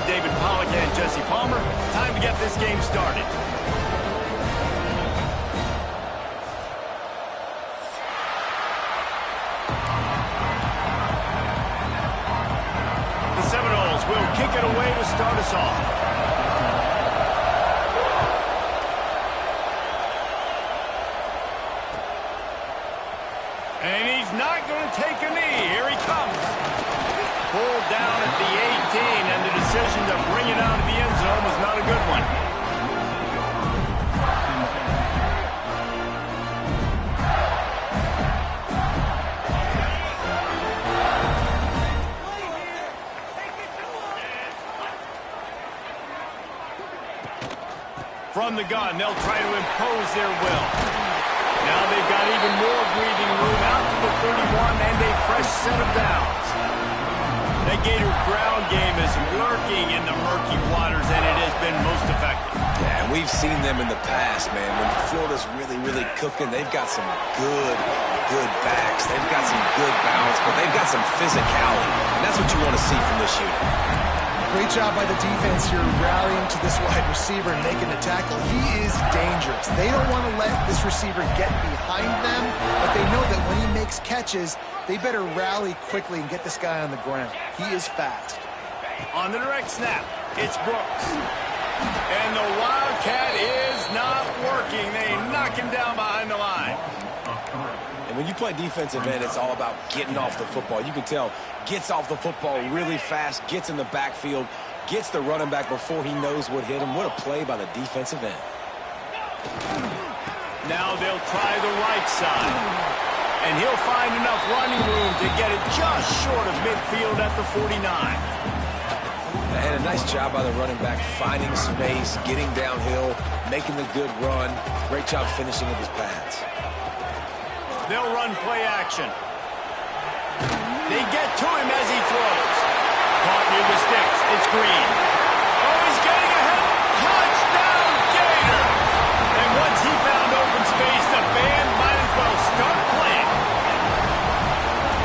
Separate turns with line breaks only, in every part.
David Pollack and Jesse Palmer. Time to get this game started. The Seminoles will kick it away to start us off. And he's not going to take a knee. Here he comes. Pulled down at the 18, and the decision to bring it out of the end zone was not a good one. From the gun, they'll try to impose their will. Now they've got even more breathing room out to the 31 and a fresh set of downs. That Gator ground game is lurking in the murky waters, and it has been most effective.
Yeah, and we've seen them in the past, man. When Florida's really cooking, they've got some good backs. They've got some good balance, but they've got some physicality, and that's what you want to see from this unit.
Great job by the defense here, rallying to this wide receiver and making the tackle. He is dangerous. They don't want to let this receiver get behind them, but they know that when he makes catches, they better rally quickly and get this guy on the ground. He is fast.
On the direct snap, it's Brooks. And the Wildcat is not working. They knock him down behind the line.
And when you play defensive end, it's all about getting off the football. You can tell, gets off the football really fast, gets in the backfield, gets the running back before he knows what hit him. What a play by the defensive end.
Now they'll try the right side. And he'll find enough running room to get it just short of midfield at the 49.
And a nice job by the running back, finding space, getting downhill, making the good run. Great job finishing with his pads.
They'll run play action. They get to him as he throws. Caught near the sticks. It's Green. Oh, he's getting ahead. Touchdown, Gator! And once he found open space, the band might as well start playing.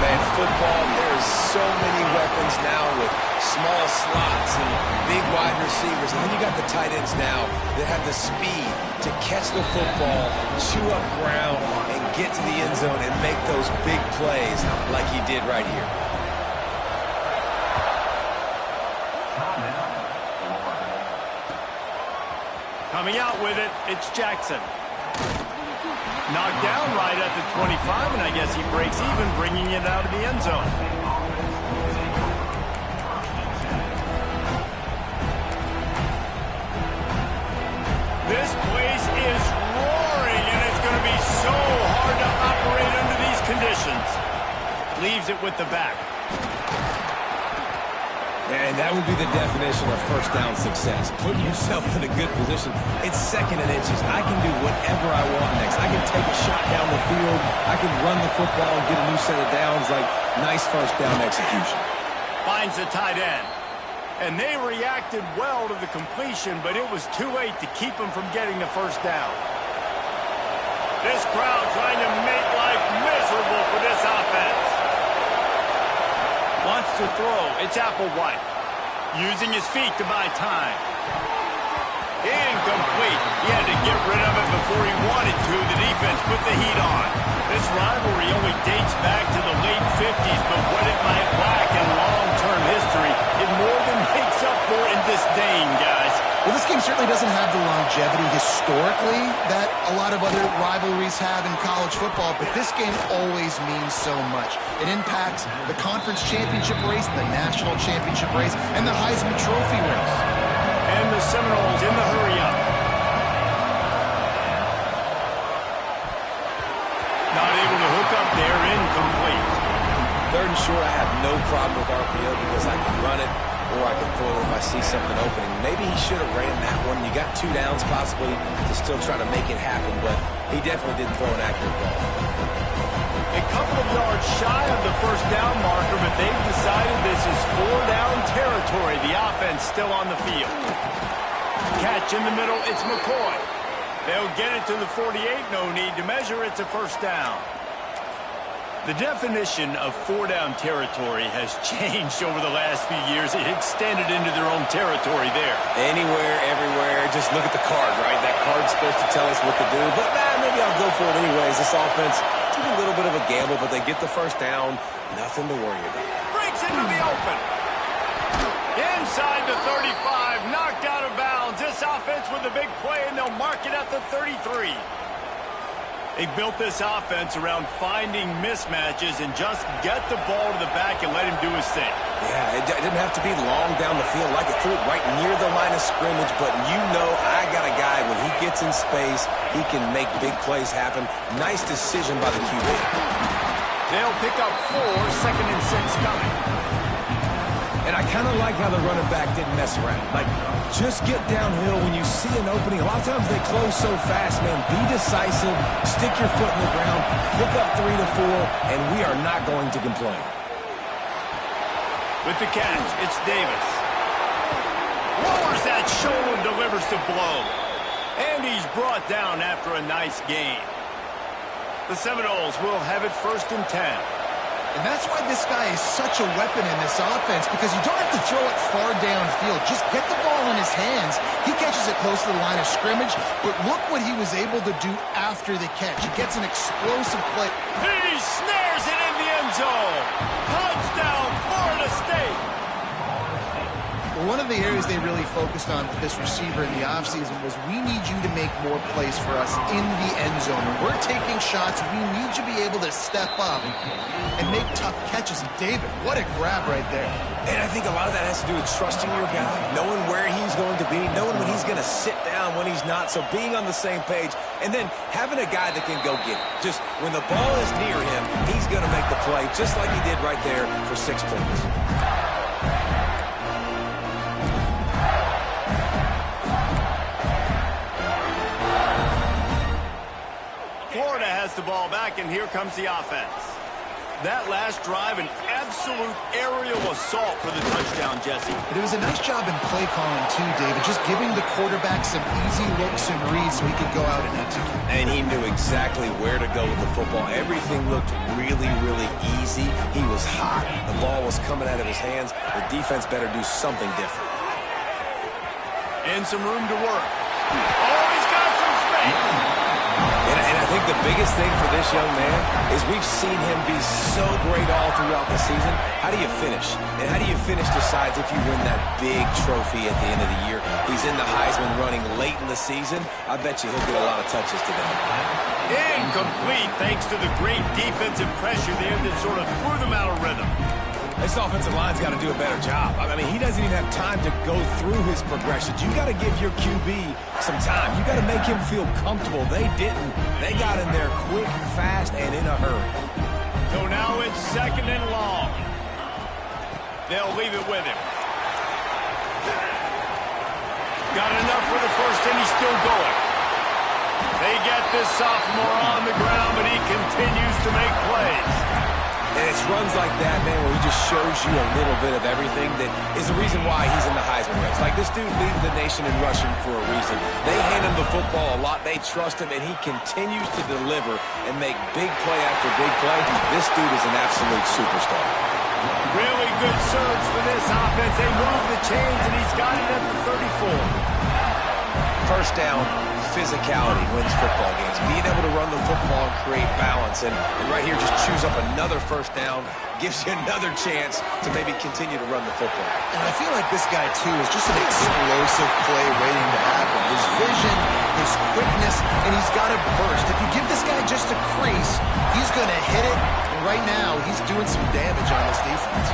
Man, football, there's so many weapons now with small slots and big wide receivers. And then you got the tight ends now that have the speed to catch the football, chew up ground, and get to the end zone and make those big plays like he did right here.
Coming out with it, it's Jackson. Knocked down right at the 25, and I guess he breaks even, bringing it out of the end zone. This place is roaring, and it's going to be so hard to operate under these conditions. Leaves it with the back.
And that would be the definition of first down success. Putting yourself in a good position. It's second and inches. I can do whatever I want next. I can take a shot down the field. I can run the football and get a new set of downs. Like, nice first down execution.
Finds the tight end. And they reacted well to the completion, but it was too late to keep them from getting the first down. This crowd trying to make life miserable for this offense. Wants to throw. It's Applewhite. Using his feet to buy time. Incomplete. He had to get rid of it before he wanted to. The defense put the heat on. This rivalry only dates back to the late 50s, but what it might lack in long-term history, it more than makes up for in disdain, guys.
Well, this game certainly doesn't have the longevity historically that a lot of other rivalries have in college football, but this game always means so much. It impacts the conference championship race, the national championship race, and the Heisman Trophy race.
And the Seminoles in the hurry-up. Not able to hook up there, incomplete.
Third and short, I have no problem with RPO because I can run it or I can throw it if I see something opening. Maybe he should have ran that one. You got 2 downs possibly to still try to make it happen, but he definitely didn't throw an accurate ball.
A couple of yards shy of the first down marker, but they've decided this is 4-down territory. The offense still on the field. Catch in the middle, it's McCoy. They'll get it to the 48, no need to measure, it's a first down. The definition of four-down territory has changed over the last few years. It extended into their own territory there.
Anywhere, everywhere. Just look at the card, right? That card's supposed to tell us what to do. But maybe I'll go for it anyways. This offense took a little bit of a gamble, but they get the first down. Nothing to worry about.
Breaks into the open. Inside the 35, knocked out of bounds. This offense with a big play, and they'll mark it at the 33. They built this offense around finding mismatches and just get the ball to the back and let him do his thing.
Yeah, it didn't have to be long down the field. Like it threw it right near the line of scrimmage, but you know I got a guy, when he gets in space, he can make big plays happen. Nice decision by the QB.
They'll pick up 4, 2nd and 6 coming.
And I kind of like how the running back didn't mess around. Like, just get downhill when you see an opening. A lot of times they close so fast, man. Be decisive, stick your foot in the ground, pick up 3 to 4, and we are not going to complain.
With the catch, it's Davis. Lowers that shoulder, delivers the blow. And he's brought down after a nice gain. The Seminoles will have it 1st and 10.
And that's why this guy is such a weapon in this offense, because you don't have to throw it far downfield. Just get the ball in his hands. He catches it close to the line of scrimmage, but look what he was able to do after the catch. He gets an explosive play.
He snares it in the end zone. Touchdown, Florida State.
Well, one of the areas they really focused on with this receiver in the offseason was, we need you to make more plays for us in the end zone. When we're taking shots, we need you to be able to step up and make tough catches. And David, what a grab right there.
And I think a lot of that has to do with trusting your guy, knowing where he's going to be, knowing when he's going to sit down, when he's not, so being on the same page, and then having a guy that can go get it. Just when the ball is near him, he's going to make the play, just like he did right there for 6 points.
Florida has the ball back, and here comes the offense. That last drive, an absolute aerial assault for the touchdown, Jesse.
But it was a nice job in play calling, too, David, just giving the quarterback some easy looks and reads so he could go out and execute.
And he knew exactly where to go with the football. Everything looked really, really easy. He was hot. The ball was coming out of his hands. The defense better do something different.
And some room to work. Oh, he's got some space.
And I think the biggest thing for this young man is we've seen him be so great all throughout the season. How do you finish? And how do you finish decides if you win that big trophy at the end of the year. He's in the Heisman running late in the season. I bet you he'll get a lot of touches today.
Incomplete thanks to the great defensive pressure there that sort of threw them out of rhythm.
This offensive line's got to do a better job. I mean, he doesn't even have time to go through his progressions. You got to give your QB some time. You got to make him feel comfortable. They didn't. They got in there quick, fast, and in a hurry.
So now it's 2nd and long. They'll leave it with him. Got enough for the first, and he's still going. They get this sophomore on the ground, but he continues to make plays.
And it's runs like that, man, where he just shows you a little bit of everything that is the reason why he's in the Heisman race. Like, this dude leads the nation in rushing for a reason. They hand him the football a lot. They trust him, and he continues to deliver and make big play after big play. This dude is an absolute superstar.
Really good surge for this offense. They move the chains, and he's got it at the 34.
First down, physicality wins football games. Being able to run the football and create balance. And right here, just choose up another first down, gives you another chance to maybe continue to run the football.
And I feel like this guy, too, is just an explosive play waiting to happen. His vision, his quickness, and he's got a burst. If you give this guy just a crease, he's going to hit it. And right now, he's doing some damage on this defense.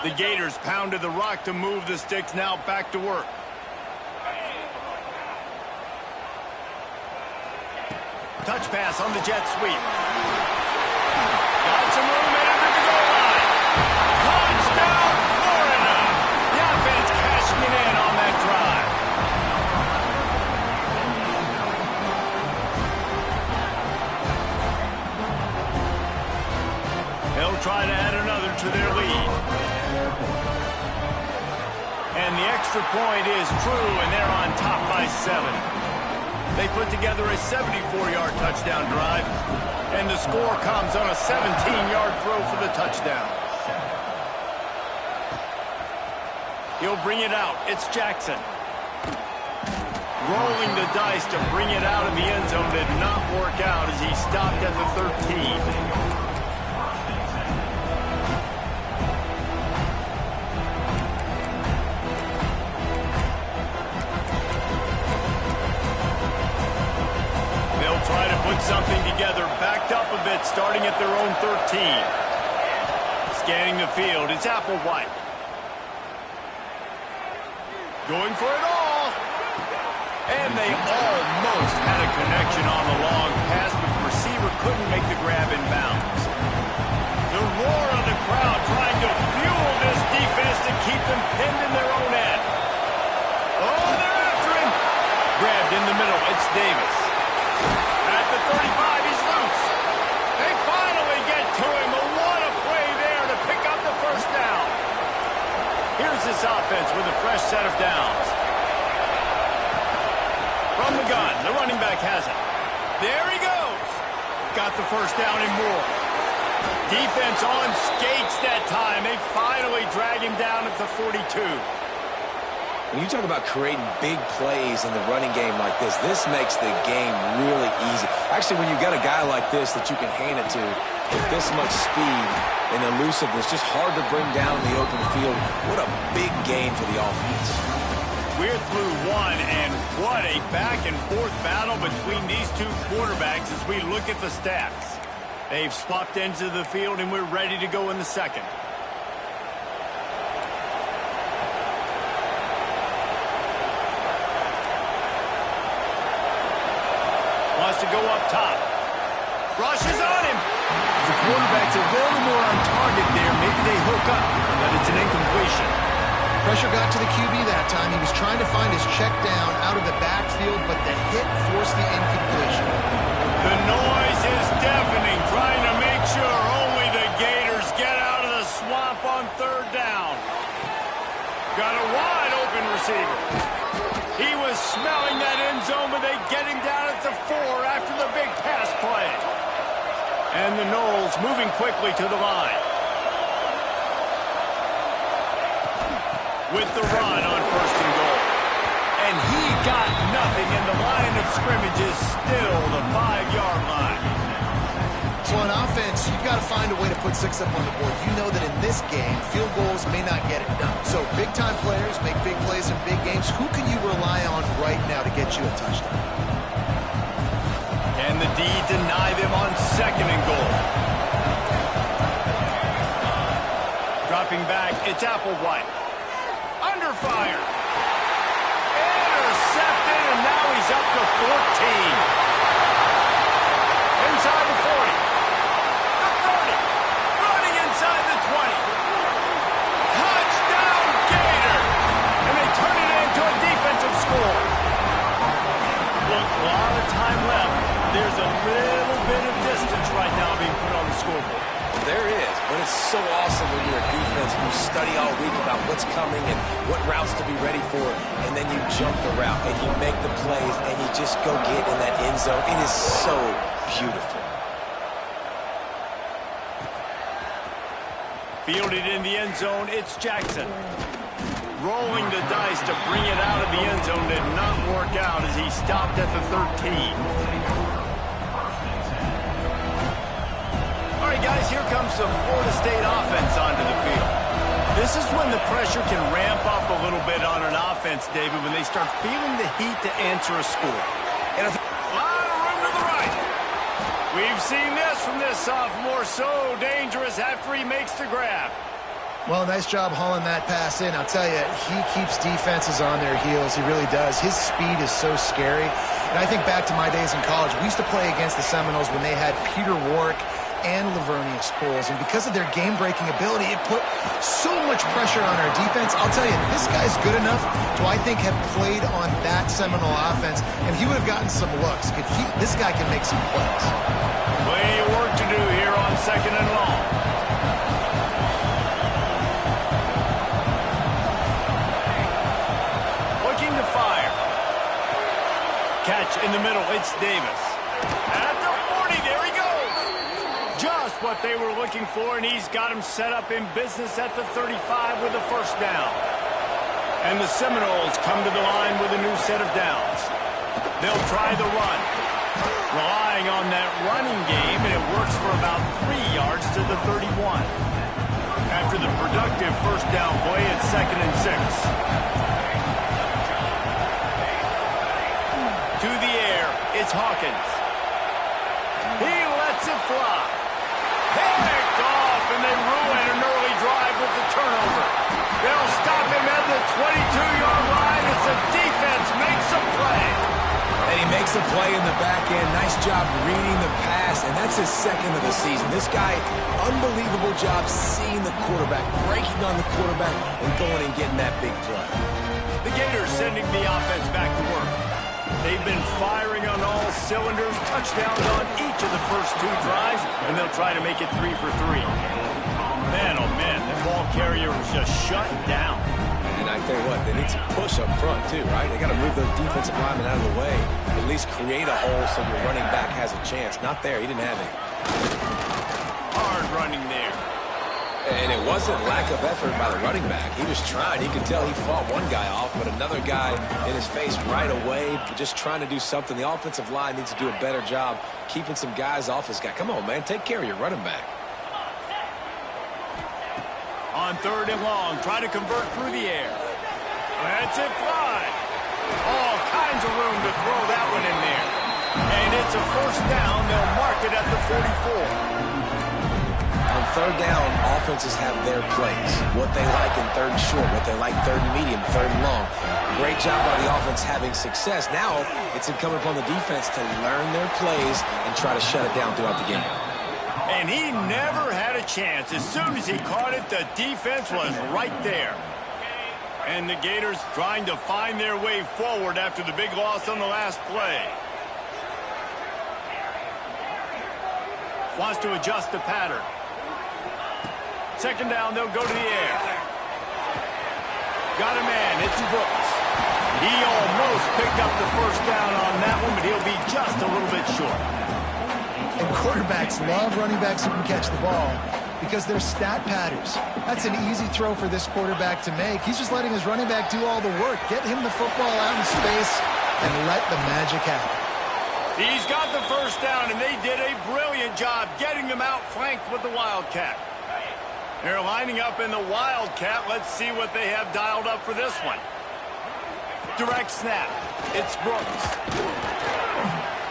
The Gators pounded the rock to move the sticks, now back to work. Touch pass on the jet sweep. Got some room headed to the goal line. Touchdown, Florida! The offense cashing it in on that drive. They'll try to add another to their lead. And the extra point is true, and they're on top by 7. They put together a 74-yard touchdown drive, and the score comes on a 17-yard throw for the touchdown. He'll bring it out. It's Jackson. Rolling the dice to bring it out of the end zone did not work out as he stopped at the 13. Try to put something together, backed up a bit, starting at their own 13. Scanning the field, it's Applewhite. Going for it all. And they almost had a connection on the long pass, but the receiver couldn't make the grab in bounds. The roar of the crowd trying to fuel this defense to keep them pinned in their own end. Oh, they're after him. Grabbed in the middle, it's Davis. At the 35, he's loose. They finally get to him, but what a play there to pick up the first down. Here's this offense with a fresh set of downs. From the gun, the running back has it. There he goes. Got the first down and more. Defense on skates that time. They finally drag him down at the 42.
When you talk about creating big plays in the running game like this makes the game really easy. Actually, when you've got a guy like this that you can hand it to with this much speed and elusiveness, just hard to bring down in the open field. What a big gain for the offense.
We're through one, and what a back-and-forth battle between these two quarterbacks as we look at the stats. They've swapped ends of the field, and we're ready to go in the second. Wants to go up top. Rushes on him. The quarterback's a little more on target there. Maybe they hook up, but it's an incompletion.
Pressure got to the QB that time. He was trying to find his check down out of the backfield, but the hit forced the incompletion.
The noise is deafening, trying to make sure only the Gators get out of the swamp on third down. Got a wide open receiver. He was smelling that end zone, but they get him down at the 4 after the big pass play. And the Noles moving quickly to the line. With the run on first and goal. And he got nothing, and the line of scrimmage is still the 5-yard line.
So on offense, you've got to find a way to put 6 up on the board. You know that in this game, field goals may not get it done. So big-time players make big plays in big games. Who can you rely on right now to get you a touchdown?
Can the D deny them on second and goal? Dropping back, it's Applewhite. Under fire. Intercepted, and now he's up to 14. Inside the 40. The 30. Running inside the 20. Touchdown, Gator! And they turn it into a defensive score. Look, a lot of time left. There's a little bit of distance right now being put on the scoreboard.
There is, but it's so awesome when you're a defense and you study all week about what's coming and what routes to be ready for, and then you jump the route and you make the plays and you just go get in that end zone. It is so beautiful.
Fielded in the end zone, it's Jackson. Rolling the dice to bring it out of the end zone did not work out as he stopped at the 13. All right, guys, here comes the Florida State offense onto the field. This is when the pressure can ramp up a little bit on an offense, David, when they start feeling the heat to answer a score. And a lot of room to the right. We've seen this from this sophomore, so dangerous after he makes the grab.
Well, nice job hauling that pass in. I'll tell you, he keeps defenses on their heels. He really does. His speed is so scary. And I think back to my days in college. We used to play against the Seminoles when they had Peter Warwick and Lavernius Poles, and because of their game-breaking ability, it put so much pressure on our defense. I'll tell you, this guy's good enough to, I think, have played on that Seminole offense, and he would have gotten some looks. This guy can make some plays.
Plenty of work to do here on second and long. Catch in the middle. It's Davis. At the 40, there he goes. Just what they were looking for, and he's got him set up in business at the 35 with a first down. And the Seminoles come to the line with a new set of downs. They'll try the run. Relying on that running game, and it works for about 3 yards to the 31. After the productive first down play, it's 2nd and 6. To the air, it's Hawkins. He lets it fly. Picked off, and they ruin an early drive with the turnover. They'll stop him at the 22-yard line as the defense makes a play.
And he makes a play in the back end. Nice job reading the pass, and that's his 2nd of the season. This guy, unbelievable job seeing the quarterback, breaking on the quarterback, and going and getting that big play.
The Gators sending the offense back to work. They've been firing on all cylinders, touchdowns on each of the first 2 drives, and they'll try to make it 3 for 3. Man, oh man, that ball carrier was just shut down.
And I tell you what, they need some push up front too, right? They got to move those defensive linemen out of the way, at least create a hole so your running back has a chance. Not there, he didn't have it.
Hard running there.
And it wasn't lack of effort by the running back. He was trying. You could tell he fought one guy off, but another guy in his face right away, just trying to do something. The offensive line needs to do a better job keeping some guys off this guy. Come on, man. Take care of your running back.
On 3rd and long, try to convert through the air. Lets it fly. All kinds of room to throw that one in there. And it's a first down. They'll mark it at the 44.
On 3rd down, offenses have their plays. What they like in 3rd and short, what they like 3rd and medium, 3rd and long. Great job by the offense having success. Now it's incumbent upon the defense to learn their plays and try to shut it down throughout the game.
And he never had a chance. As soon as he caught it, the defense was right there. And the Gators trying to find their way forward after the big loss on the last play. Wants to adjust the pattern. 2nd down, they'll go to the air. Got a man, it's Brooks. He almost picked up the first down on that one, but he'll be just a little bit short.
And quarterbacks love running backs who can catch the ball because they're stat patterns. That's an easy throw for this quarterback to make. He's just letting his running back do all the work. Get him the football out in space and let the magic happen.
He's got the first down, and they did a brilliant job getting them outflanked with the Wildcat. They're lining up in the Wildcat. Let's see what they have dialed up for this one. Direct snap. It's Brooks.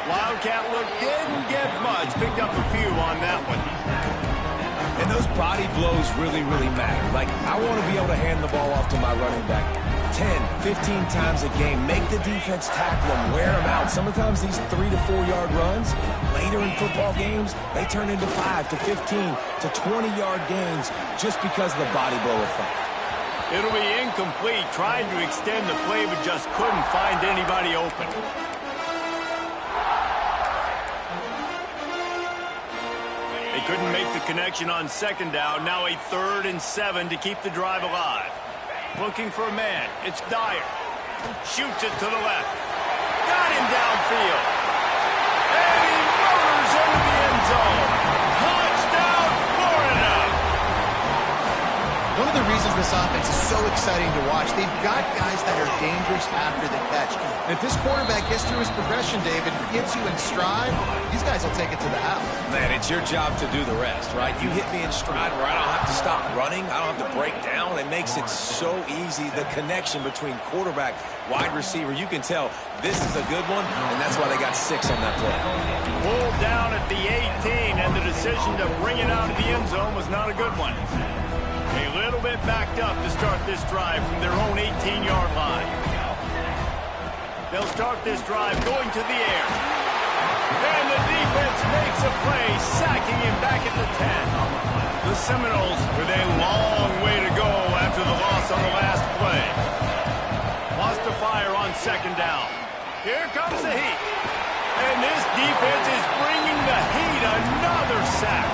Wildcat look didn't get much. Picked up a few on that one.
And those body blows really, really matter. Like, I want to be able to hand the ball off to my running back 10, 15 times a game. Make the defense tackle them, wear them out. Sometimes these 3 to 4 yard runs, later in football games, they turn into 5 to 15 to 20 yard gains just because of the body blow effect.
It'll be incomplete. Tried to extend the play, but just couldn't find anybody open. They couldn't make the connection on 2nd down. Now a 3rd and 7 to keep the drive alive. Looking for a man. It's Dyer. Shoots it to the left. Got him downfield. And he motors into the end zone. Touchdown, Florida!
One of the reasons this offense is so exciting to watch, they've got guys that are dangerous after the catch. And if this quarterback gets through his progression, David, gets you in stride, these guys will take it to the house.
Man, it's your job to do the rest, right? You hit me in stride where I don't have to stop running. I don't have to break down. It makes it so easy, the connection between quarterback, wide receiver. You can tell this is a good one, and that's why they got 6 on that play.
Pulled down at the 18, and the decision to bring it out of the end zone was not a good one. A little bit backed up to start this drive from their own 18-yard line. They'll start this drive going to the air. And the defense makes a play, sacking him back at the 10. The Seminoles with a long way to go after the loss on the last play. Wants to fire on 2nd down. Here comes the heat. And this defense is bringing the heat. Another sack.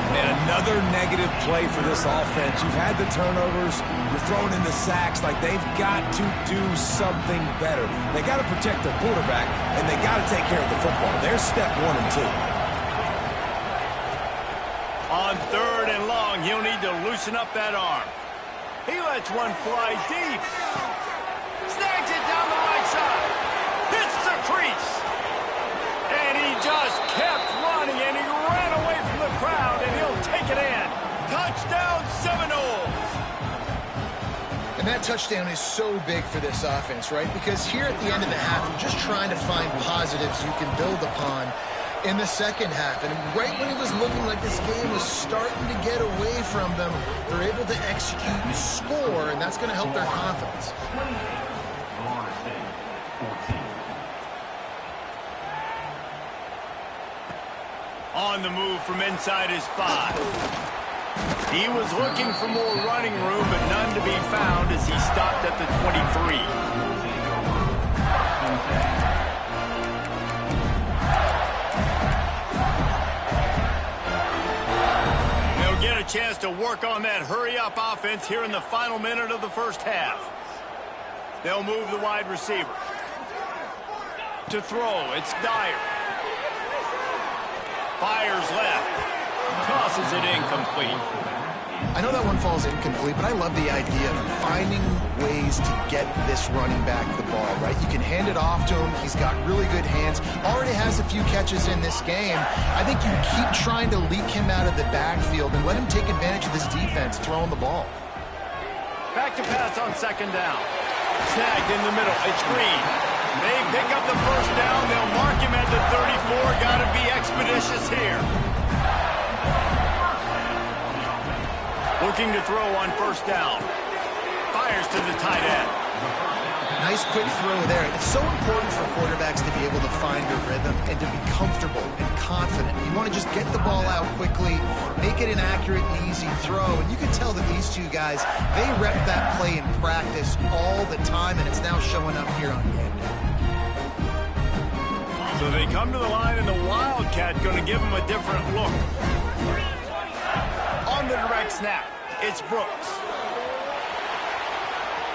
And another negative play for this offense. You've had the turnovers. You're throwing in the sacks. Like, they've got to do something better. They got to protect their quarterback, and they got to take care of the football. There's step 1 and 2.
On 3rd and long, he'll need to loosen up that arm. He lets one fly deep. Snags it down the right side. Hits the crease. And he just kept running, and he ran away from the crowd, and he'll take it in. Touchdown, Seminoles.
And that touchdown is so big for this offense, right? Because here at the end of the half, you're just trying to find positives you can build upon in the second half. And right when it was looking like this game was starting to get away from them, they're able to execute and score, and that's going to help their confidence.
On the move from inside his 5. He was looking for more running room, but none to be found as he stopped at the 23. They'll get a chance to work on that hurry-up offense here in the final minute of the first half. They'll move the wide receiver. To throw, it's Dyer. Fires left. Tosses it incomplete.
I know that one falls incomplete, but I love the idea of finding ways to get this running back the ball, right? You can hand it off to him. He's got really good hands. Already has a few catches in this game. I think you keep trying to leak him out of the backfield and let him take advantage of this defense throwing the ball.
Back to pass on 2nd down. Snagged in the middle. It's Green. They pick up the 1st down. They'll mark him at the 34. Got to be expeditious here. Looking to throw on 1st down. Fires to the tight end.
Nice quick throw there. It's so important for quarterbacks to be able to find a rhythm and to be comfortable and confident. You want to just get the ball out quickly, make it an accurate and easy throw. And you can tell that these two guys, they rep that play in practice all the time, and it's now showing up here on game day.
So they come to the line, and the Wildcat going to give them a different look. On the direct snap, it's Brooks.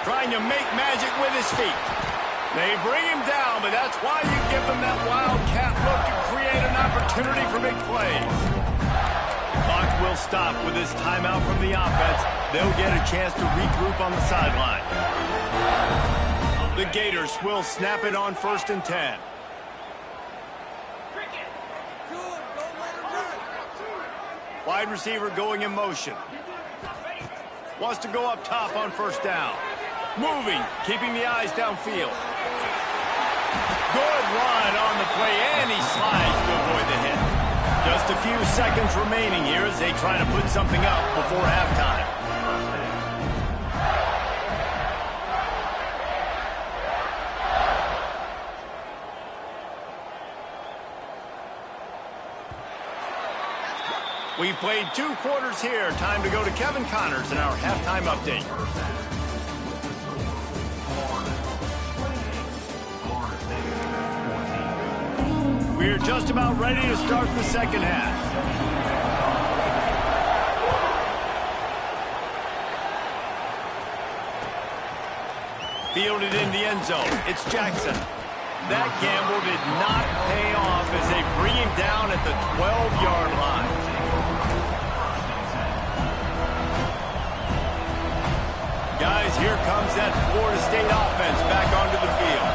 Trying to make magic with his feet. They bring him down, but that's why you give them that Wildcat look to create an opportunity for big plays. The clock will stop with this timeout from the offense. They'll get a chance to regroup on the sideline. The Gators will snap it on 1st and 10. Wide receiver going in motion. Wants to go up top on 1st down. Moving, keeping the eyes downfield. Good run on the play, and he slides to avoid the hit. Just a few seconds remaining here as they try to put something up before halftime. We've played 2 quarters here. Time to go to Kevin Connors in our halftime update. We're just about ready to start the second half. Fielded in the end zone. It's Jackson. That gamble did not pay off as they bring him down at the 12-yard line. Guys, here comes that Florida State offense back onto the field.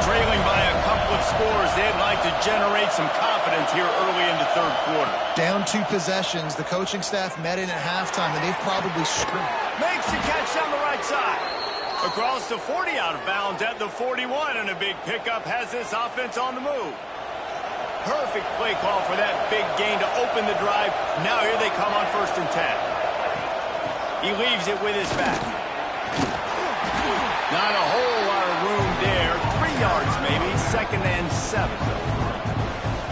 Trailing by a couple of scores, they'd like to generate some confidence here early in the 3rd quarter.
Down 2 possessions. The coaching staff met in at halftime, and they've probably screwed.
Makes the catch down the right side. Across the 40, out of bounds at the 41, and a big pickup has this offense on the move. Perfect play call for that big gain to open the drive. Now here they come on 1st and 10. He leaves it with his back. Not a whole lot of room there. 3 yards maybe, 2nd and 7.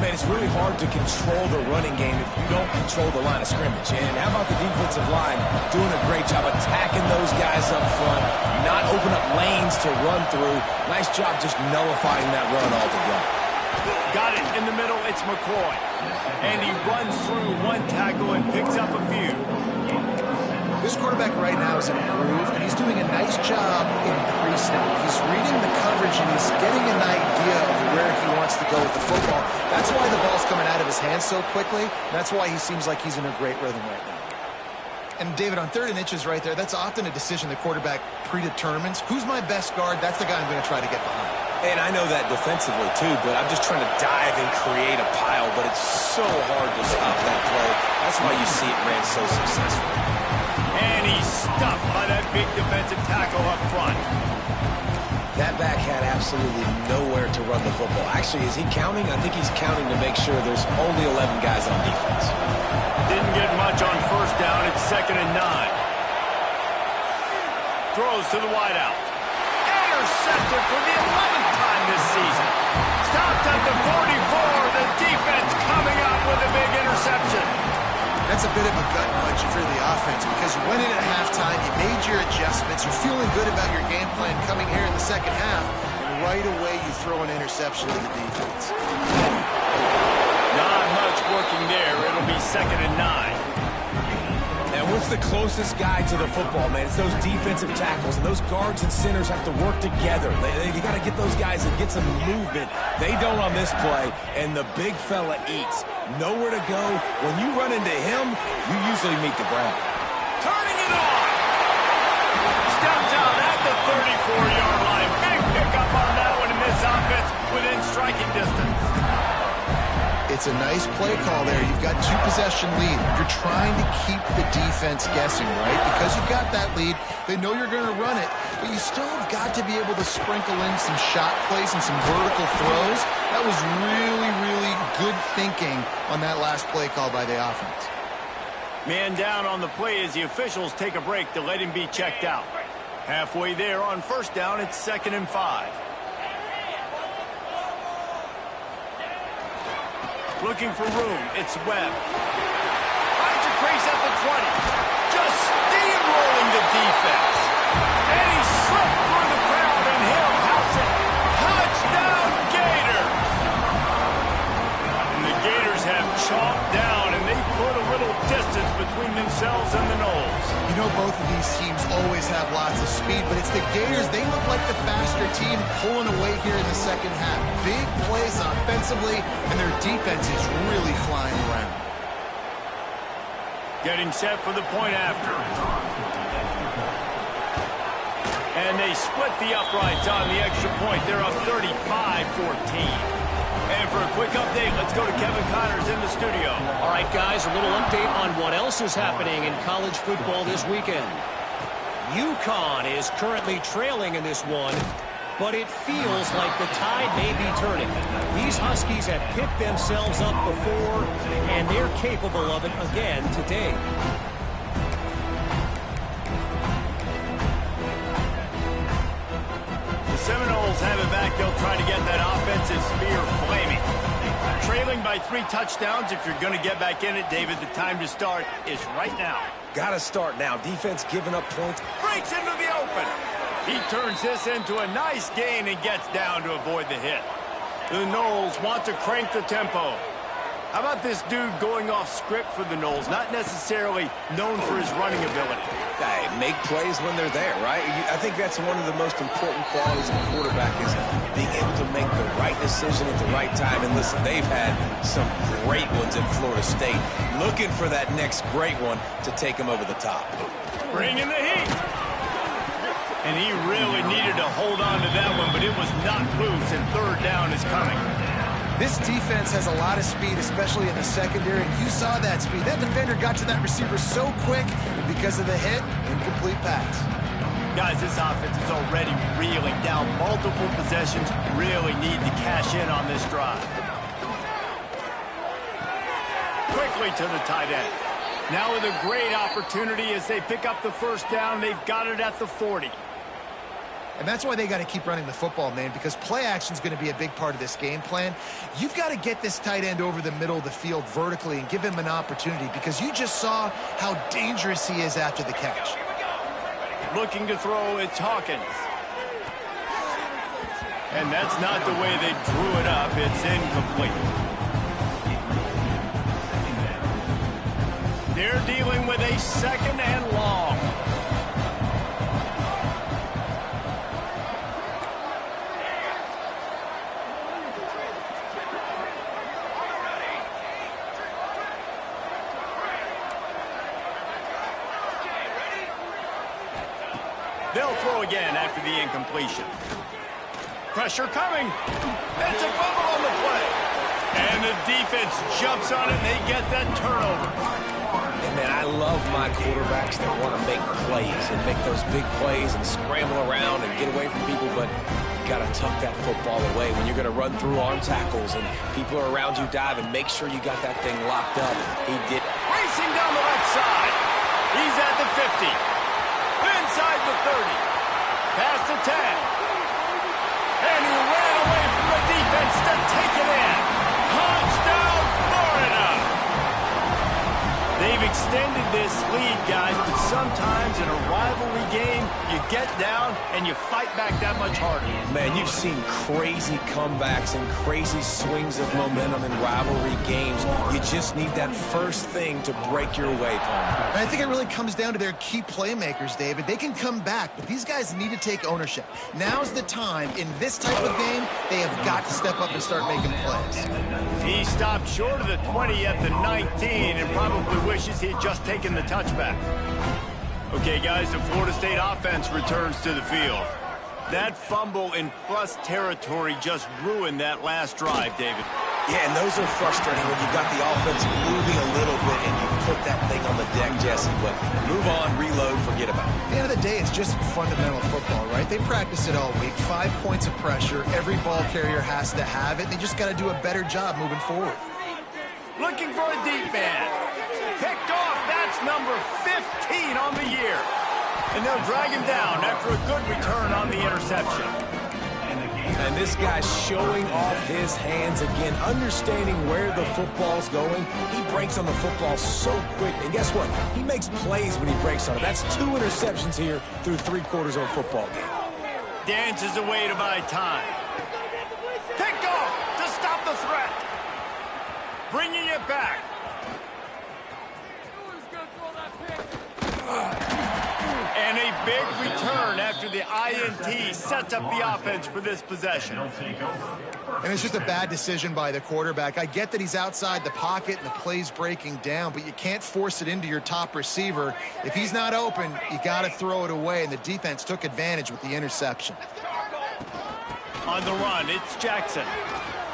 Man, it's really hard to control the running game if you don't control the line of scrimmage. And how about the defensive line doing a great job attacking those guys up front, not open up lanes to run through. Nice job just nullifying that run altogether.
Got it in the middle. highlights McCoy. And he runs through one tackle and picks up a few.
This quarterback right now is in a groove, and he's doing a nice job in pre-snap. He's reading the coverage, and he's getting an idea of where he wants to go with the football. That's why the ball's coming out of his hands so quickly. That's why he seems like he's in a great rhythm right now. And, David, on 3rd and inches right there, that's often a decision the quarterback predetermines. Who's my best guard? That's the guy I'm going to try to get behind.
And I know that defensively, too, but I'm just trying to dive and create a pile, but it's so hard to stop that play. That's why you see it ran so successfully.
And he's stuffed by that big defensive tackle up front.
That back had absolutely nowhere to run the football. Actually, is he counting? I think he's counting to make sure there's only 11 guys on defense.
Didn't get much on 1st down. It's 2nd and 9. Throws to the wideout. Intercepted for the 11th time this season. Stopped at the 44. The defense coming up with a big interception.
That's a bit of a gut punch for the offense because you went in at halftime, you made your adjustments, you're feeling good about your game plan coming here in the 2nd half, and right away you throw an interception to the defense.
Not much working there. It'll be 2nd and 9.
And what's the closest guy to the football, man? It's those defensive tackles, and those guards and centers have to work together. You got to get those guys and get some movement. They don't on this play, and the big fella eats. Nowhere to go. When you run into him, you usually meet the ground.
Turning it on. Steps out at the 34-yard line. Big pickup on that one in this offense within striking distance.
It's a nice play call there. You've got 2-possession lead. You're trying to keep the defense guessing, right? Because you've got that lead, they know you're going to run it, but you still have got to be able to sprinkle in some shot plays and some vertical throws. That was really, really good thinking on that last play call by the offense.
Man down on the play as the officials take a break to let him be checked out. Halfway there on 1st down, it's 2nd and 5. Looking for room, it's Webb. Finds a crease at the 20. Just steamrolling the defense. And he slipped through the crowd, and he'll house it. Touchdown, Gators! And the Gators have chomped down, and they put a little distance between themselves and the Noles.
You know, both of these teams always have lots of speed, but it's the Gators. They look like the faster team pulling away here in the 2nd half. Big plays offensively, and their defense is really flying around.
Getting set for the point after. And they split the uprights on the extra point. They're up 35-14. And for a quick update, let's go to Kevin Connors in the studio.
All right, guys, a little update on what else is happening in college football this weekend. UConn is currently trailing in this one, but it feels like the tide may be turning. These Huskies have picked themselves up before, and they're capable of it again today.
The Seminoles have it back. They'll try to get that offensive spear flaming. Trailing by 3 touchdowns. If you're going to get back in it, David, the time to start is right now.
Got to start now. Defense giving up points.
Breaks into the open. He turns this into a nice gain and gets down to avoid the hit. The Noles want to crank the tempo. How about this dude going off script for the Noles? Not necessarily known for his running ability.
Hey, make plays when they're there, right? I think that's one of the most important qualities of a quarterback is being able to make the right decision at the right time. And listen, they've had some great ones at Florida State. Looking for that next great one to take them over the top.
Bringing the heat. And he really needed to hold on to that one, but it was not loose, and 3rd down is coming.
This defense has a lot of speed, especially in the secondary, and you saw that speed. That defender got to that receiver so quick, and because of the hit, incomplete pass.
Guys, this offense is already reeling down multiple possessions. Really need to cash in on this drive. Quickly to the tight end. Now with a great opportunity as they pick up the 1st down. They've got it at the 40.
And that's why they got to keep running the football, man, because play action is going to be a big part of this game plan. You've got to get this tight end over the middle of the field vertically and give him an opportunity because you just saw how dangerous he is after the catch.
Looking to throw, it's Hawkins. And that's not the way they drew it up. It's incomplete. They're dealing with a 2nd and long. They'll throw again after the incompletion. Pressure coming. It's a fumble on the play. And the defense jumps on it, and they get that turnover.
And man, I love my quarterbacks that want to make plays and make those big plays and scramble around and get away from people, but you got to tuck that football away when you're going to run through arm tackles and people are around you diving. Make sure you got that thing locked up. He did.
Racing down the left side. He's at the 50. Inside the 30. Past the 10. And he ran away from the defense to take it in. Touchdown, Florida! They've extended this lead, guys, but sometimes in a rivalry game, you get down and you fight back that much harder.
Man, you've seen crazy comebacks and crazy swings of momentum in rivalry games. You just need that first thing to break your way, Paul.
And I think it really comes down to their key playmakers, David. They can come back, but these guys need to take ownership. Now's the time. In this type of game, they have got to step up and start making plays.
He stopped short of the 20 at the 19 and probably wishes he had just taken the touchback. Okay, guys, the Florida State offense returns to the field. That fumble in plus territory just ruined that last drive, David.
Yeah, and those are frustrating when you got the offense moving a little bit and you put that thing on the deck, Jesse. But move on, reload, forget about it.
At the end of the day, it's just fundamental football, right? They practice it all week. 5 points of pressure. Every ball carrier has to have it. They just got to do a better job moving forward.
Looking for a deep man. Picked off. That's number 15 on the year. And they'll drag him down after a good return on the interception.
And this guy's showing off his hands again, understanding where the football's going. He breaks on the football so quick. And guess what? He makes plays when he breaks on it. That's 2 interceptions here through 3 quarters of a football game.
Dances away to buy time. Picked off to stop the threat. Bringing it back. And a big return after the INT sets up the offense for this possession.
And it's just a bad decision by the quarterback. I get that he's outside the pocket and the play's breaking down, but you can't force it into your top receiver. If he's not open, you got to throw it away, and the defense took advantage with the interception.
On the run, it's Jackson.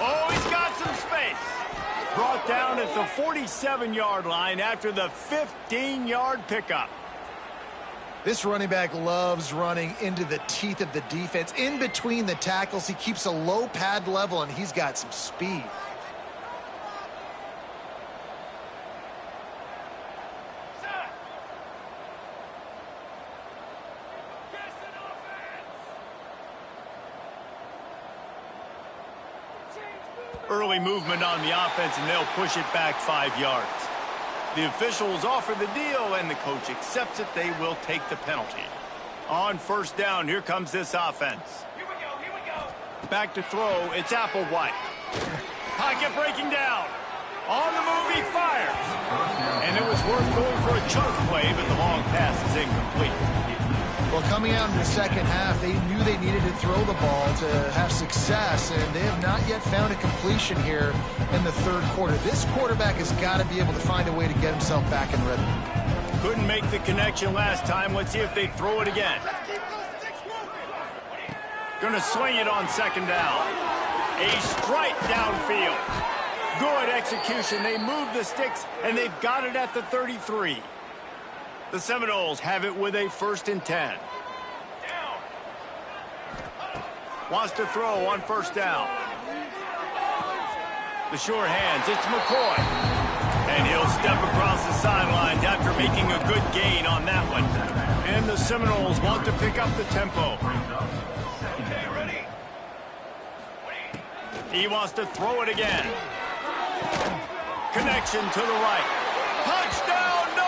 Oh, he's got some space. Brought down at the 47-yard line after the 15-yard pickup.
This running back loves running into the teeth of the defense. In between the tackles, he keeps a low pad level, and he's got some speed.
Early movement on the offense, and they'll push it back 5 yards. The officials offer the deal, and the coach accepts it. They will take the penalty. On first down, here comes this offense. Here we go. Back to throw, it's Applewhite. Pocket breaking down. On the move, he fires. And it was worth going for a chunk play, but the long pass is incomplete.
Well, coming out in the second half, they knew they needed to throw the ball to have success, and they have not yet found a completion here in the third quarter. This quarterback has got to be able to find a way to get himself back in rhythm.
Couldn't make the connection last time. Let's see if they throw it again. Gonna swing it on second down. A strike downfield. Good execution. They move the sticks, and they've got it at the 33. The Seminoles have it with a 1st and 10. Wants to throw on first down. The short hands, it's McCoy. And he'll step across the sidelines after making a good gain on that one. And the Seminoles want to pick up the tempo. He wants to throw it again. Connection to the right. Touchdown, no!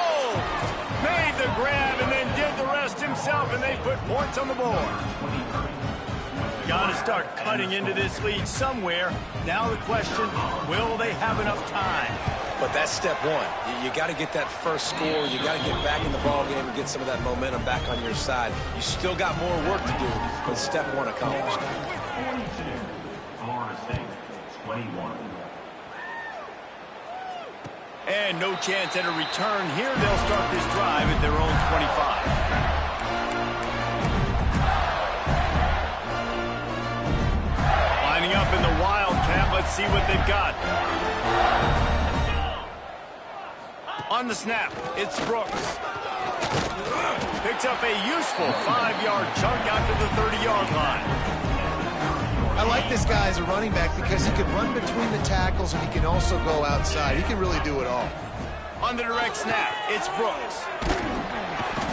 Made the grab and then did the rest himself, and they put points on the board. got to start cutting into this lead somewhere. Now the question, will they have enough time?
But that's step one. You got to get that first score. You got to get back in the ball game and get some of that momentum back on your side. You still got more work to do, but step one accomplished.
42, Florida State, 21.
And no chance at a return here. They'll start this drive at their own 25. Lining up in the Wildcat. Let's see what they've got. On the snap, it's Brooks. Picks up a useful 5-yard chunk out to the 30-yard line.
I like this guy as a running back because he can run between the tackles and he can also go outside. He can really do it all.
On the direct snap, it's Brooks.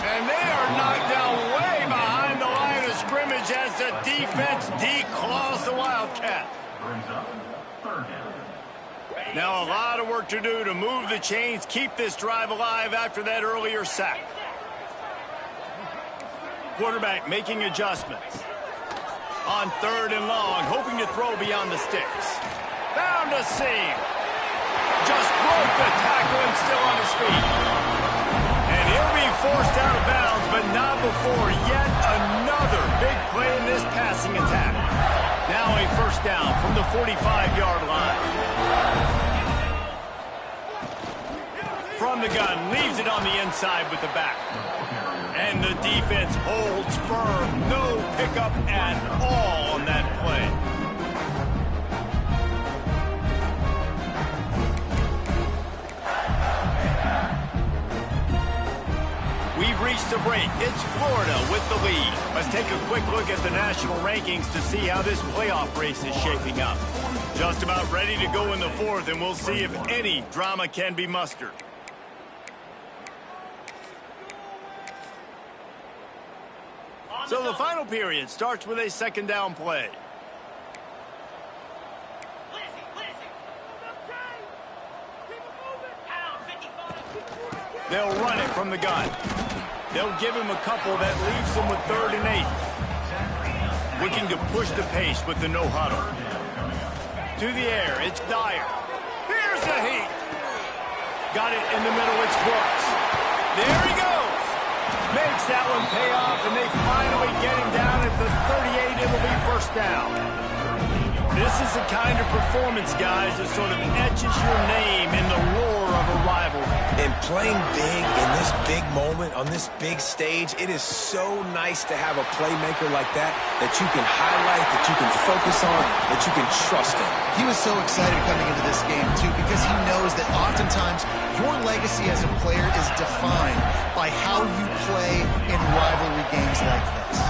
And they are knocked down way behind the line of scrimmage as the defense declaws the Wildcat.
Brings up third down.
Now a lot of work to do to move the chains, keep this drive alive after that earlier sack. Quarterback making adjustments. On third and long, hoping to throw beyond the sticks. Found a seam. Just broke the tackle and still on his feet. And he'll be forced out of bounds, but not before yet another big play in this passing attack. Now a first down from the 45-yard line. From the gun, leaves it on the inside with the back. And the defense holds firm. No pickup at all on that play. We've reached the break. It's Florida with the lead. Let's take a quick look at the national rankings to see how this playoff race is shaping up. Just about ready to go in the fourth, and we'll see if any drama can be mustered. So the final period starts with a second down play. They'll run it from the gun. They'll give him a couple that leaves him with 3rd and 8. Looking to push the pace with the no huddle. To the air, it's Dyer. Here's the heat. Got it in the middle, it's Brooks. There he goes. Makes that one pay off, and they finally get him down at the 38. It'll be first down. This is the kind of performance, guys, that sort of etches your name in the roar of a rivalry.
And playing big in this big moment, on this big stage, it is so nice to have a playmaker like that you can highlight, that you can focus on, that you can trust in.
He was so excited coming into this game, too, because he knows that oftentimes your legacy as a player is defined by how you play in rivalry games like this.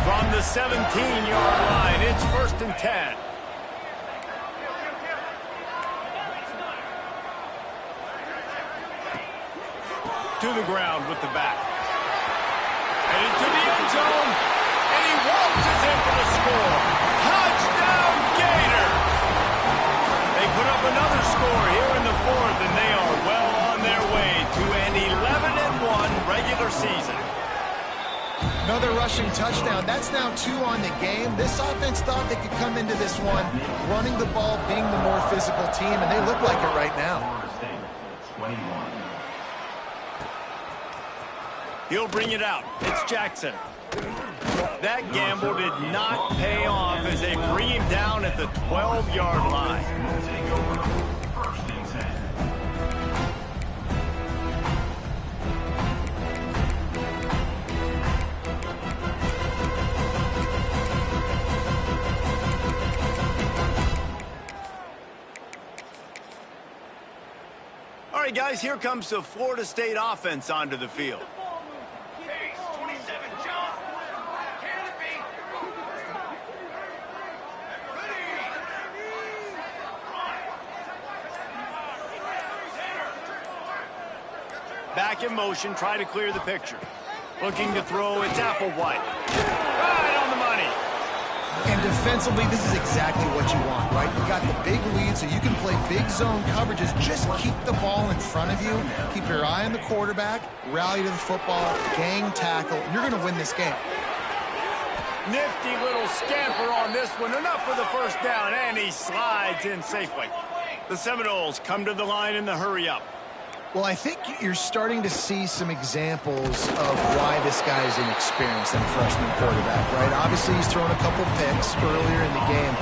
From the 17-yard line, it's 1st and 10. To the ground with the back. And into the end zone. And he waltzes in for the score. Touchdown, Gators! They put up another score here in the fourth, and they are well on their way to an 11-1 regular season.
Another rushing touchdown. That's now 2 on the game. This offense thought they could come into this one running the ball, being the more physical team, and they look like it right now.
Florida State, 21.
He'll bring it out. It's Jackson. That gamble did not pay off as they bring him down at the 12-yard line.
Take over. 1st and 10.
All right, guys, here comes the Florida State offense onto the field. Back in motion, try to clear the picture. Looking to throw, it's Applewhite. Right on the money.
And defensively, this is exactly what you want, right? You got the big lead, so you can play big zone coverages. Just keep the ball in front of you. Keep your eye on the quarterback. Rally to the football. Gang tackle. You're going to win this game.
Nifty little scamper on this one. Enough for the first down, and he slides in safely. The Seminoles come to the line in the hurry-up.
Well, I think you're starting to see some examples of why this guy is inexperienced and a freshman quarterback, right? Obviously, he's thrown a couple picks earlier in the game.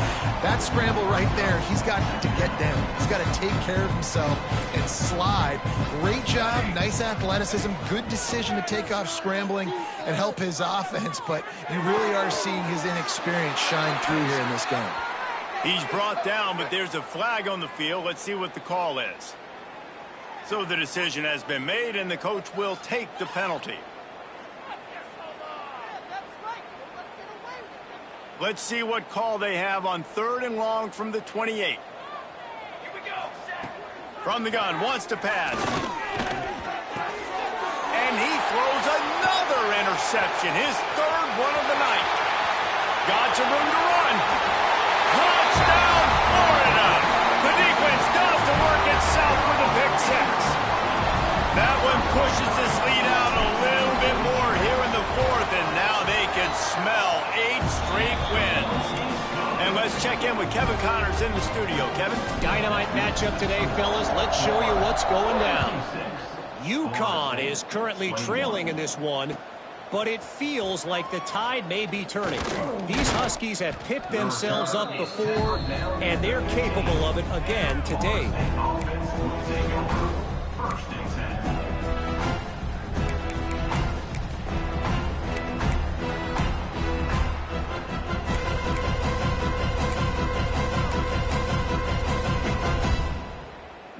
That scramble right there, he's got to get down. He's got to take care of himself and slide. Great job, nice athleticism, good decision to take off scrambling and help his offense, but you really are seeing his inexperience shine through here in this game.
He's brought down, but there's a flag on the field. Let's see what the call is. So the decision has been made, and the coach will take the penalty. Let's see what call they have on 3rd and long from the 28. From the gun, wants to pass. And he throws another interception, his 3rd one of the night. Got some room to run. Touchdown, Florida! The defense does the work itself with a pick 6. That one pushes this lead out a little bit more here in the 4th, and now they can smell 8 straight wins. And let's check in with Kevin Connors in the studio. Kevin?
Dynamite matchup today, fellas. Let's show you what's going down. UConn is currently trailing in this one, but it feels like the tide may be turning. These Huskies have picked themselves up before, and they're capable of it again today.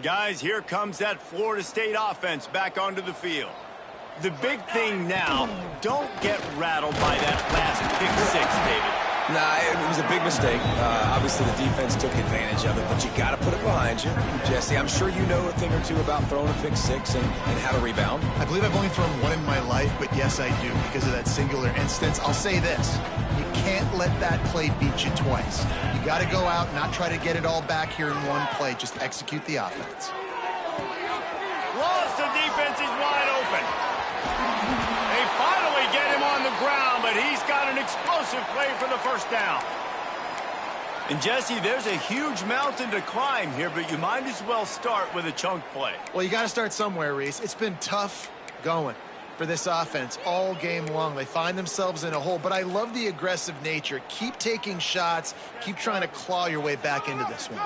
Guys, here comes that Florida State offense back onto the field. The big thing now, don't get rattled by that last pick 6, David.
Nah, it was a big mistake. Obviously, the defense took advantage of it, but you got to put it behind you. Jesse, I'm sure you know a thing or two about throwing a pick 6 and how to rebound.
I believe I've only thrown one in my life, but yes, I do because of that singular instance. I'll say this. You can't let that play beat you twice. You got to go out and not try to get it all back here in one play. Just execute the offense.
Lost, the defense is wide open. They finally get him on the ground, but he's got an explosive play for the first down. And Jesse, there's a huge mountain to climb here, but you might as well start with a chunk play.
Well, you got to start somewhere, Reese. It's been tough going for this offense all game long. They find themselves in a hole, but I love the aggressive nature. Keep taking shots. Keep trying to claw your way back into this one.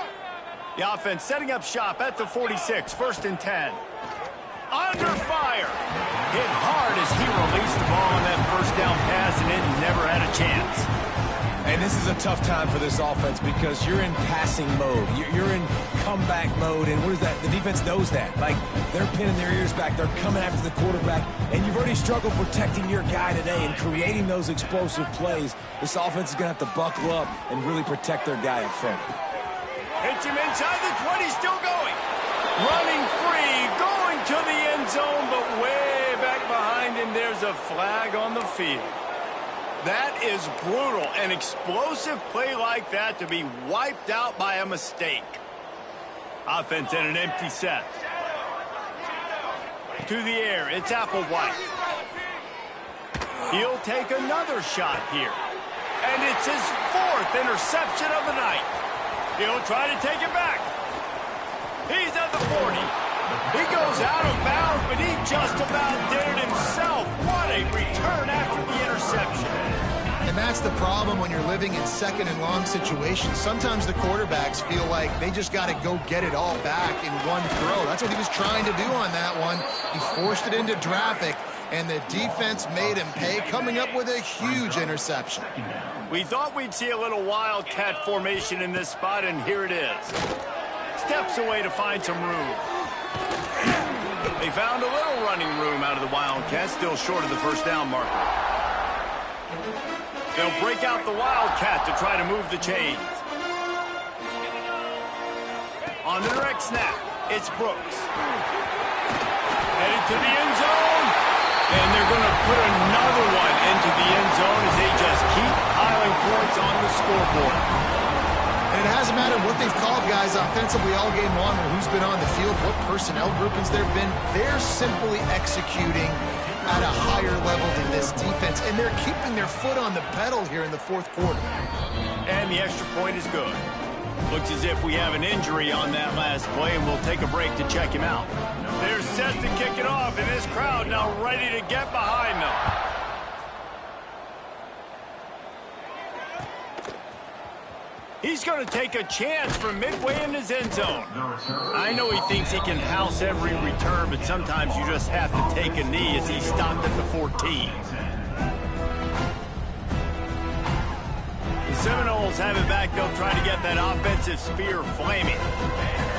The offense setting up shop at the 46, 1st and 10. Under fire. Hit hard as he released the ball on that first down pass, and it never had a chance.
And this is a tough time for this offense because you're in passing mode. You're in comeback mode, and what is that? The defense knows that. Like, they're pinning their ears back. They're coming after the quarterback, and you've already struggled protecting your guy today and creating those explosive plays. This offense is going to have to buckle up and really protect their guy up front.
Hits him inside the 20, still going. Running free, going to the end zone, but way back behind him, there's a flag on the field. That is brutal. An explosive play like that to be wiped out by a mistake. Offense in an empty set. To the air, it's Applewhite. He'll take another shot here. And it's his 4th interception of the night. He'll try to take it back. He's at the 40. He goes out of bounds, but he just about did it himself. What a return after the interception.
And that's the problem when you're living in 2nd and long situations. Sometimes the quarterbacks feel like they just got to go get it all back in one throw. That's what he was trying to do on that one. He forced it into traffic, and the defense made him pay, coming up with a huge interception.
We thought we'd see a little wildcat formation in this spot, and here it is. Steps away to find some room. They found a little running room out of the Wildcats, still short of the first down marker. They'll break out the Wildcat to try to move the chains. On the direct snap, it's Brooks. Headed to the end zone. And they're going to put another one into the end zone as they just keep piling points on the scoreboard.
And it hasn't mattered what they've called guys offensively all game long or who's been on the field, what personnel groupings there have been. They're simply executing at a higher level than this defense, and they're keeping their foot on the pedal here in the fourth quarter.
And the extra point is good. Looks as if we have an injury on that last play, and we'll take a break to check him out. They're set to kick it off, and this crowd now ready to get behind them. He's going to take a chance from midway in his end zone. I know he thinks he can house every return, but sometimes you just have to take a knee as he stopped at the 14. The Seminoles have it back. They'll try to get that offensive spear flaming.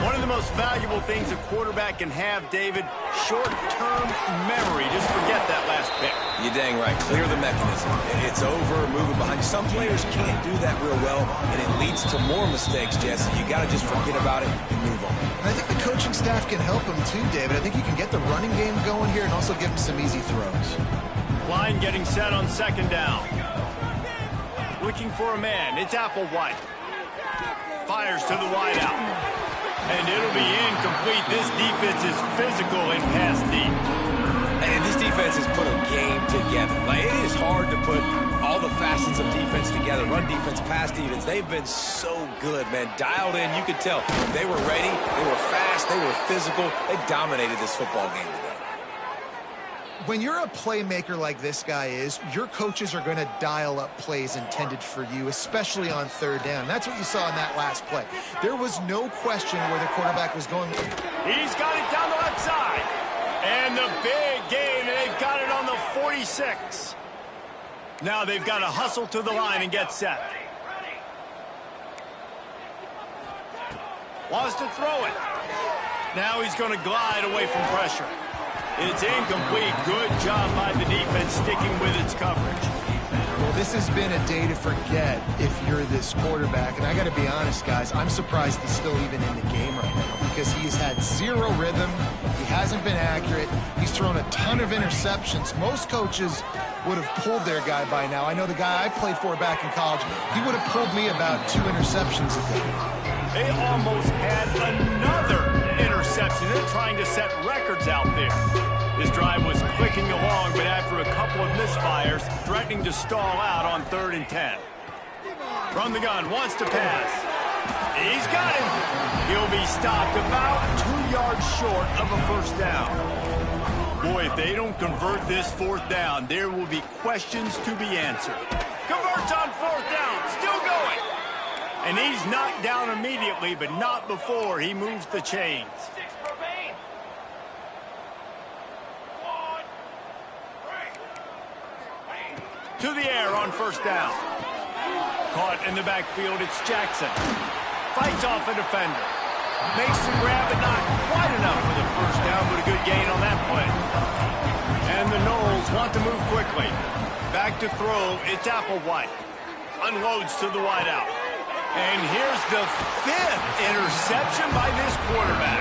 One of the most valuable things a quarterback can have, David, short-term memory. Just forget that last pick.
You're dang right. Clear the mechanism. It's over, moving behind. Some players can't do that real well, and it leads to more mistakes, Jesse. You got to just forget about it and move on.
And I think the coaching staff can help him too, David. I think he can get the running game going here and also give him some easy throws.
Line getting set on second down. Looking for a man. It's Applewhite. Fires to the wideout. And it'll be incomplete. This defense is physical and pass deep.
And this defense has put a game together. Like, it is hard to put all the facets of defense together. Run defense, pass defense. They've been so good, man. Dialed in. You could tell they were ready. They were fast. They were physical. They dominated this football game today.
When you're a playmaker like this guy is, your coaches are going to dial up plays intended for you, especially on third down. That's what you saw in that last play. There was no question where the quarterback was going.
He's got it down the left side. And the big gain, and they've got it on the 46. Now they've got to hustle to the line and get set. Wants to throw it. Now he's going to glide away from pressure. It's incomplete. Good job by the defense sticking with its coverage.
Well, this has been a day to forget if you're this quarterback. And I got to be honest, guys, I'm surprised he's still even in the game right now because he's had zero rhythm. He hasn't been accurate. He's thrown a ton of interceptions. Most coaches would have pulled their guy by now. I know the guy I played for back in college, he would have pulled me about 2 interceptions a day.
They almost had another interception. They're trying to set records out there. This drive was clicking along, but after a couple of misfires, threatening to stall out on 3rd and 10. From the gun, wants to pass. He's got him. He'll be stopped about 2 yards short of a first down. Boy, if they don't convert this 4th down, there will be questions to be answered. Converts on 4th down, still going. And he's knocked down immediately, but not before he moves the chains. To the air on 1st down. Caught in the backfield, it's Jackson. Fights off a defender. Makes the grab, but not quite enough for the 1st down, but a good gain on that play. And the Noles want to move quickly. Back to throw, it's Applewhite. Unloads to the wideout. And here's the 5th interception by this quarterback.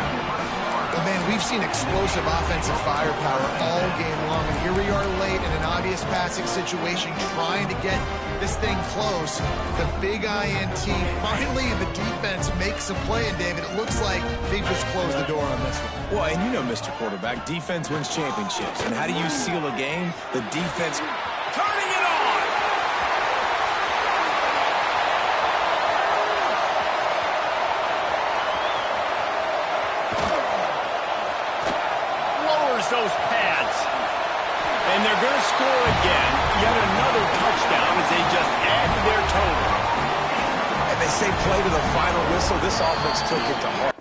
But man, we've seen explosive offensive firepower all game long, and here we are late in an obvious passing situation trying to get this thing close. The big INT, finally the defense makes a play, and David, it looks like they just closed the door on this one.
Well, and you know, Mr. Quarterback, defense wins championships. And how do you seal a game? The defense
turning it on. Those pads. And they're going to score again. Yet another touchdown as they just add to their total.
And they say play to the final whistle. This offense took it to heart.